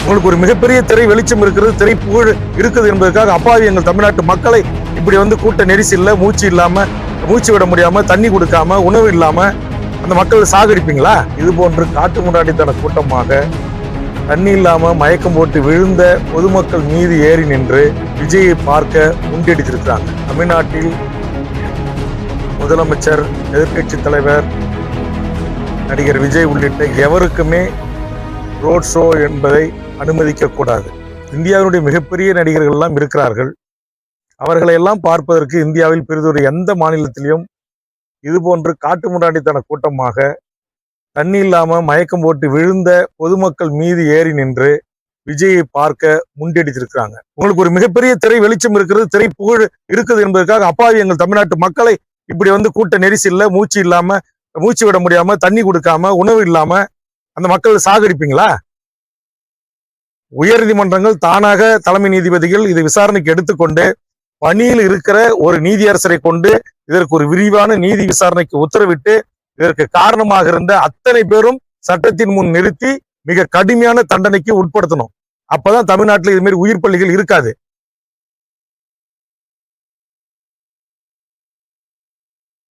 உங்களுக்கு ஒரு மிகப்பெரிய திரை வெளிச்சம் இருக்கிறது, திரை புகழ் இருக்குது என்பதற்காக அப்பாவி எங்கள் தமிழ்நாட்டு மக்களை இப்படி கூட்ட நெரிசல்ல மூச்சு இல்லாம, மூச்சு விட முடியாம, தண்ணி கொடுக்காம, உணவு இல்லாம அந்த மக்கள் சாகடிப்பீங்களா? இது போன்று காட்டு முன்னாடித்தன கூட்டமாக தண்ணி இல்லாம மயக்கம் போட்டு விழுந்த பொதுமக்கள் மீது ஏறி நின்று விஜயை பார்க்க முண்டெடுத்திருக்கிறாங்க. தமிழ்நாட்டில் முதலமைச்சர், எதிர்கட்சி தலைவர், நடிகர் விஜய் உள்ளிட்ட எவருக்குமே ரோட் ஷோ என்பதை அனுமதிக்க கூடாது. இந்தியாவினுடைய மிகப்பெரிய நடிகர்கள் எல்லாம் இருக்கிறார்கள். அவர்களை எல்லாம் பார்ப்பதற்கு இந்தியாவில் பெரிதொரு எந்த மாநிலத்திலையும் இது போன்று காட்டு முன்னாடித்தன கூட்டமாக தண்ணி இல்லாம மயக்கம் போட்டு விழுந்த பொதுமக்கள் மீது ஏறி நின்று விஜயை பார்க்க முண்டெடுத்திருக்கிறாங்க. உங்களுக்கு ஒரு மிகப்பெரிய திரை வெளிச்சம் இருக்கிறது, திரை புகழ் இருக்குது என்பதற்காக அப்பாவி எங்கள் தமிழ்நாட்டு மக்களை இப்படி கூட்ட நெரிசல்ல மூச்சு இல்லாம, மூச்சு விட முடியாம, தண்ணி கொடுக்காம, உணவு இல்லாம அந்த மக்கள் சாகடிப்பீங்களா? உயர்நீதிமன்றங்கள் தானாக தலைமை நீதிபதிகள் இதை விசாரணைக்கு எடுத்துக்கொண்டு பணியில் இருக்கிற ஒரு நீதியரசரை கொண்டு இதற்கு ஒரு விரிவான நீதி விசாரணைக்கு உத்தரவிட்டு இதற்கு காரணமாக இருந்த அத்தனை பேரும் சட்டத்தின் முன் நிறுத்தி மிக கடுமையான தண்டனைக்கு உட்படுத்தணும். அப்பதான் தமிழ்நாட்டில் இது மாதிரி உயிர் பள்ளிகள் இருக்காது.